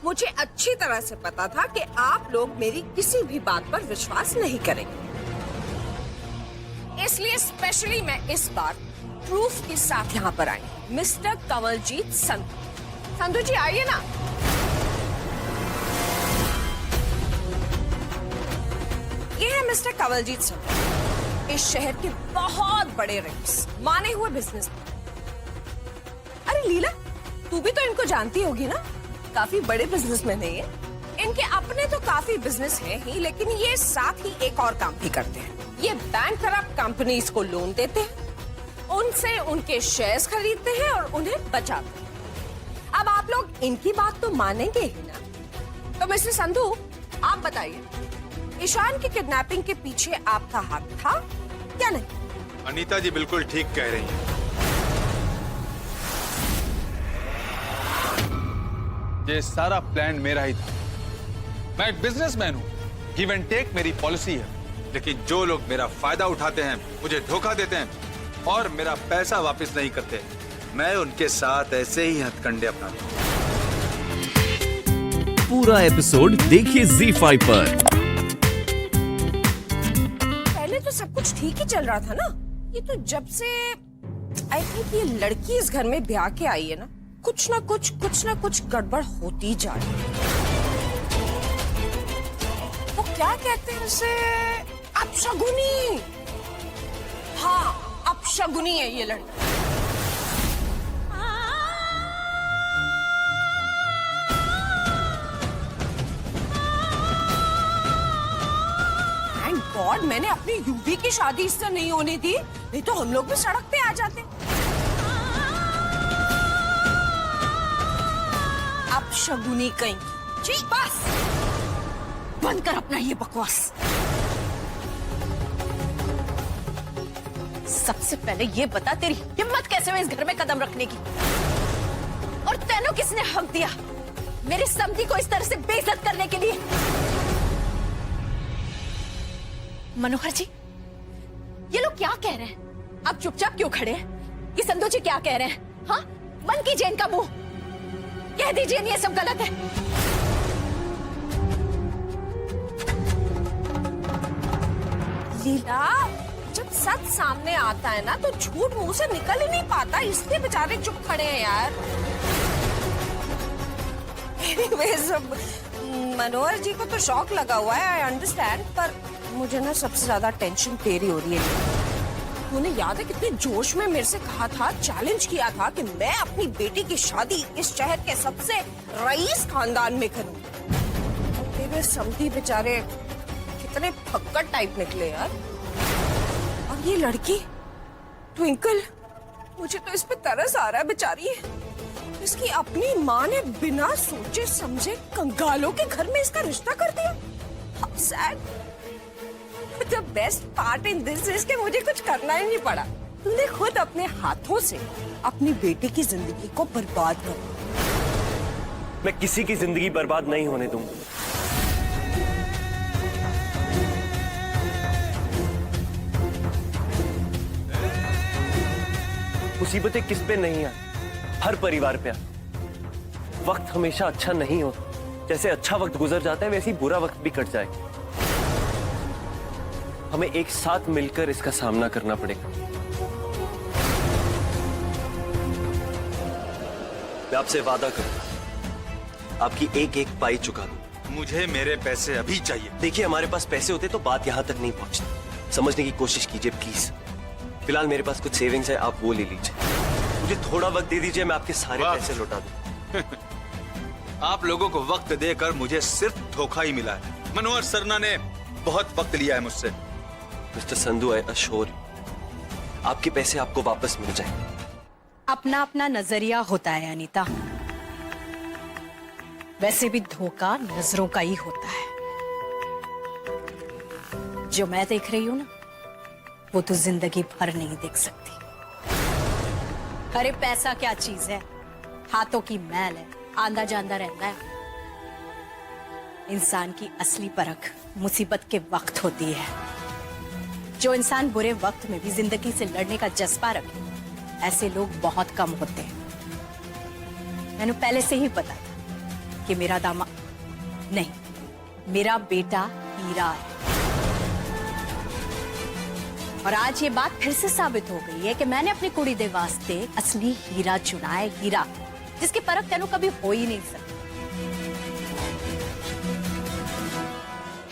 मुझे अच्छी तरह से पता था कि आप लोग मेरी किसी भी बात पर विश्वास नहीं करेंगे, इसलिए स्पेशली मैं इस बार प्रूफ के साथ यहाँ पर आई। मिस्टर कंवलजीत संधू, संधू जी आइए ना। ये है मिस्टर कंवलजीत संधू, इस शहर के बहुत बड़े रईस, माने हुए बिजनेसमैन। अरे लीला, तू भी तो इनको जानती होगी ना, काफी बड़े बिजनेसमैन है ये। इनके अपने तो काफी बिजनेस है ही, लेकिन ये साथ ही एक और काम भी करते हैं। ये बैंकरप्ट कंपनीज को लोन देते हैं, उनसे उनके शेयर्स खरीदते हैं और उन्हें बचाते हैं। अब आप लोग इनकी बात तो मानेंगे ही ना। तो मिस्टर संधू, आप बताइए, ईशान की किडनैपिंग के पीछे आपका हाथ था क्या नहीं? अनीता जी बिल्कुल ठीक कह रही हैं। ये सारा प्लान मेरा ही था। मैं एक बिजनेसमैन हूँ, गिव एंड टेक मेरी पॉलिसी है। लेकिन जो लोग मेरा फायदा उठाते हैं, मुझे धोखा देते हैं और मेरा पैसा वापस नहीं करते, मैं उनके साथ ऐसे ही हथकंडे अपनाता हूँ। पूरा एपिसोड देखिए ZEE5 पर। पहले तो सब कुछ ठीक ही चल रहा था ना। ये तो जब से आई थिंक ये लड़की इस घर में ब्याह के आई है ना, कुछ ना कुछ गड़बड़ होती जा रही है। वो क्या कहते हैं उसे, अपशगुनी। हाँ, अपशगुनी है ये लड़की। थैंक गॉड मैंने अपनी यूवी की शादी इससे नहीं होने दी, नहीं तो हम लोग भी सड़क पे आ जाते। अपशगुनी कहीं। जी बस बंद कर अपना ये बकवास। सबसे पहले ये बता, तेरी हिम्मत कैसे हुई इस घर में कदम रखने की? और तेनों किसने हक दिया मेरी समधी को इस तरह से बेइज्जत करने के लिए? मनोहर जी, ये लोग क्या कह रहे हैं? आप चुपचाप क्यों खड़े हैं? ये संधू जी क्या कह रहे हैं? हाँ, बंद कीजिए इनका मुंह, कह दीजिए ये सब गलत है। लीला, जब सच सामने आता है ना तो झूठ मुंह से निकल ही नहीं पाता, इसलिए बेचारे चुप खड़े हैं यार। Anyways, मनोहर जी को तो शौक लगा हुआ है, आई अंडरस्टैंड, पर मुझे ना सबसे ज्यादा टेंशन तेरी हो रही है। तूने याद है कितने जोश में मेरे से कहा था, चैलेंज किया था कि मैं अपनी बेटी की शादी इस शहर के सबसे रईस खानदान में करूं। तेरे समधी बेचारे कितने फक्कड़ टाइप निकले यार। और ये लड़की ट्विंकल, मुझे तो इस पे तरस आ रहा है बेचारी। इसकी अपनी माँ ने बिना सोचे समझे कंगालों के घर में इसका रिश्ता कर दिया। How sad. The best part in this is कि मुझे कुछ करना ही नहीं पड़ा। तूने खुद अपने हाथों से अपनी बेटी की जिंदगी को बर्बाद कर दिया। मैं किसी की जिंदगी बर्बाद नहीं होने दूंगा। मुसीबतें किस पे नहीं आती, हर परिवार पे आती। वक्त हमेशा अच्छा नहीं होता, जैसे अच्छा वक्त गुजर जाता है वैसे ही बुरा वक्त भी कट जाएगा। हमें एक साथ मिलकर इसका सामना करना पड़ेगा। मैं आपसे वादा करूं, आपकी एक एक पाई चुका दूं। मुझे मेरे पैसे अभी चाहिए। देखिए, हमारे पास पैसे होते तो बात यहां तक नहीं पहुंचती। समझने की कोशिश कीजिए प्लीज। फिलहाल मेरे पास कुछ सेविंग्स है, आप वो ले लीजिए। मुझे थोड़ा वक्त दे दीजिए, मैं आपके सारे पैसे लौटा दूं। आप लोगों को वक्त देकर मुझे सिर्फ धोखा ही मिला है। मनोहर सरना ने बहुत वक्त लिया है मुझसे। Mister Sandhu, I assure you, आपके पैसे आपको वापस मिल जाएंगे। अपना अपना नजरिया होता है अनीता, वैसे भी धोखा नजरों का ही होता है। जो मैं देख रही हूं ना, वो तो जिंदगी भर नहीं देख सकती। अरे पैसा क्या चीज है, हाथों की मैल है, आंदा जांदा रहता है। इंसान की असली परख मुसीबत के वक्त होती है। जो इंसान बुरे वक्त में भी जिंदगी से लड़ने का जज्बा रखे, ऐसे लोग बहुत कम होते हैं। मैंने पहले से ही पता था कि मेरा दामाद नहीं, मेरा बेटा हीरा है। और आज ये बात फिर से साबित हो गई है कि मैंने अपनी कुड़ी दे वास्ते असली हीरा चुना है, हीरा जिसकी परख तेनों कभी हो ही नहीं सकती।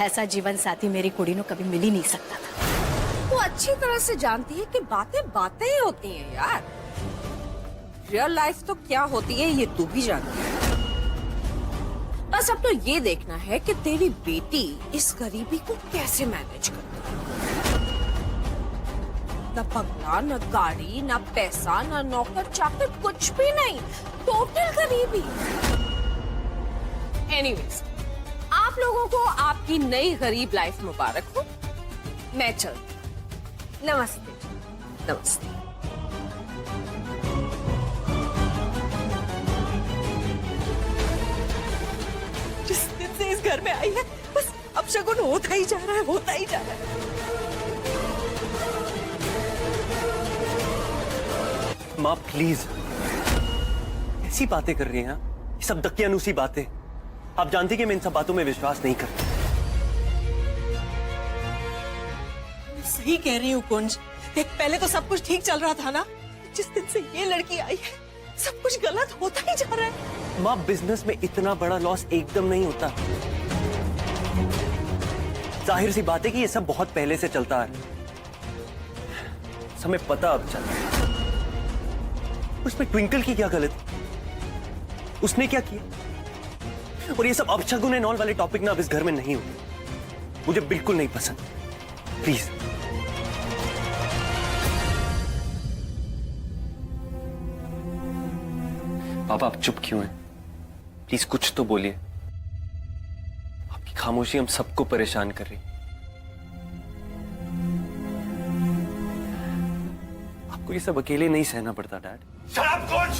ऐसा जीवन साथी मेरी कुड़ी को कभी मिल ही नहीं सकता था। वो अच्छी तरह से जानती है कि बातें बातें ही होती हैं यार। रियल लाइफ तो क्या होती है ये तू भी जानती है। बस अब तो ये देखना है कि तेरी बेटी इस गरीबी को कैसे मैनेज करती है। न बंगला, न गाड़ी, न पैसा, न नौकर चाकर, कुछ भी नहीं, टोटल गरीबी। एनीवेज, आप लोगों को आपकी नई गरीब लाइफ मुबारक हो। मैं चलती। नमस्ते। नमस्ते। जिस दिन से इस घर में आई है बस अपशगुन होता ही जा रहा है, होता ही जा रहा है। माँ प्लीज, ऐसी बातें कर रही हैं आप? ये सब दकियानूसी बातें। आप जानती हैं कि मैं इन सब बातों में विश्वास नहीं करता। सही कह रही हूँ कुंज। देख, पहले तो सब कुछ ठीक चल रहा था ना। जिस दिन से ये लड़की आई है सब कुछ गलत होता ही जा रहा है। माँ, बिजनेस में इतना बड़ा लॉस एकदम नहीं होता। जाहिर सी बात है कि ये सब बहुत पहले से चलता है। हमें पता अब चला। उसमें ट्विंकल की क्या गलती? उसने क्या किया? और ये सब अपशगुन एंड ऑल वाले टॉपिक ना अब इस घर में नहीं होते। मुझे बिल्कुल नहीं पसंद। प्लीज। पापा, आप चुप क्यों हैं? प्लीज कुछ तो बोलिए। आपकी खामोशी हम सबको परेशान कर रही है। आपको ये सब अकेले नहीं सहना पड़ता डैड। शराब कुछ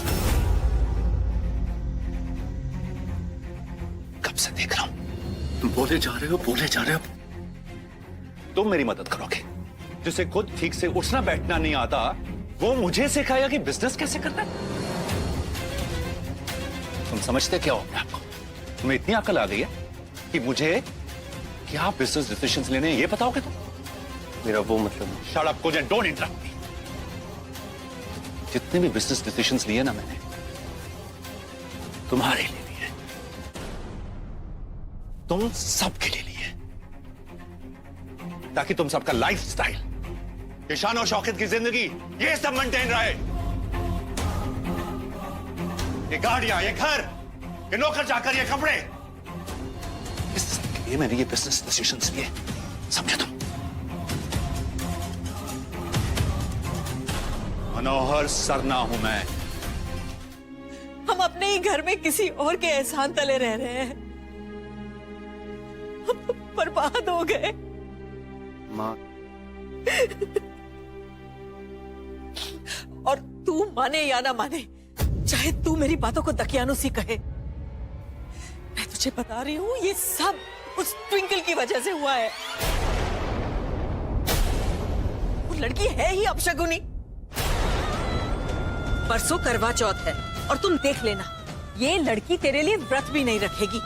कब से देख रहा हूं तुम बोले जा रहे हो। तुम मेरी मदद करोगे। जिसे खुद ठीक से उठना बैठना नहीं आता वो मुझे सिखाएगा कि बिजनेस कैसे करना है। तुम समझते क्या हो अपने आप को? तुम्हें इतनी अकल आ गई है कि मुझे क्या बिजनेस डिसीजंस लेने हैं ये बताओगे तुम? मेरा वो मतलब नहीं। शट अप कुछ एंड डोंट इंटरप्ट मी। जितने भी बिजनेस डिसीजंस लिए ना मैंने तुम्हारे लिए लिए, तुम सबके लिए लिए, ताकि तुम सबका लाइफस्टाइल, ये शान और शौकत की जिंदगी, ये सब मेंटेन रहे। ये गाड़ियां, ये घर, ये नौकर चाकर, ये कपड़े, इसके लिए मैंने ये बिजनेस डिसीजंस लिए। समझे तुम? मनोहर सरना हूं मैं। हम अपने ही घर में किसी और के एहसान तले रह रहे हैं। हम बर्बाद हो गए। माँ, और तू माने या ना माने, चाहे तू मेरी बातों को दकियानूसी कहे, मैं तुझे बता रही हूं ये सब उस ट्विंकल की वजह से हुआ है। वो लड़की है ही अपशगुनी। परसों करवा चौथ है और तुम देख लेना, ये लड़की तेरे लिए व्रत भी नहीं रखेगी।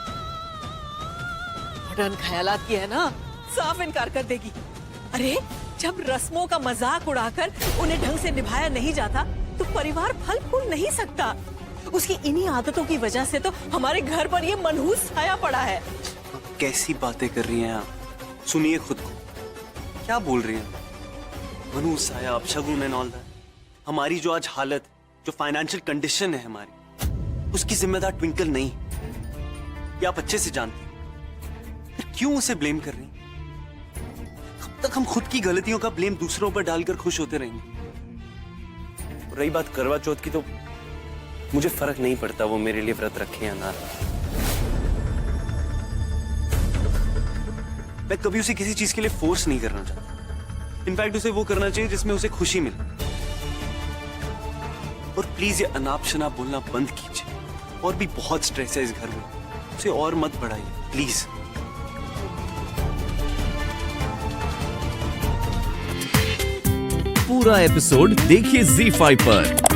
मॉडर्न ख्यालात की है ना, साफ इनकार कर देगी। अरे जब रस्मों का मजाक उड़ाकर उन्हें ढंग से निभाया नहीं जाता तो परिवार फल फूल नहीं सकता। उसकी इन्हीं आदतों की वजह से तो हमारे घर पर ये मनहूस साया पड़ा है। कैसी बातें कर रही हैं आप? सुनिए खुद को, क्या बोल रही हैं? मनहूस साया, अपशगुन एंड ऑल दैट। हमारी जो आज हालत, जो फाइनेंशियल कंडीशन है हमारी, उसकी जिम्मेदार ट्विंकल नहीं। ये आप अच्छे से जानते हैं। फिर क्यों उसे ब्लेम कर रही हैं? कब तक हम खुद की गलतियों का ब्लेम दूसरों पर डालकर खुश होते रहेंगे? और रही बात करवा चौथ की, तो मुझे फर्क नहीं पड़ता वो मेरे लिए व्रत रखे या ना। मैं कभी उसे किसी चीज के लिए फोर्स नहीं करना चाहता। इनफैक्ट उसे वो करना चाहिए जिसमें उसे खुशी मिले। और प्लीज ये अनाप शनाप बोलना बंद कीजिए। और भी बहुत स्ट्रेस है इस घर में, उसे और मत बढ़ाइए प्लीज। पूरा एपिसोड देखिए ZEE5 पर।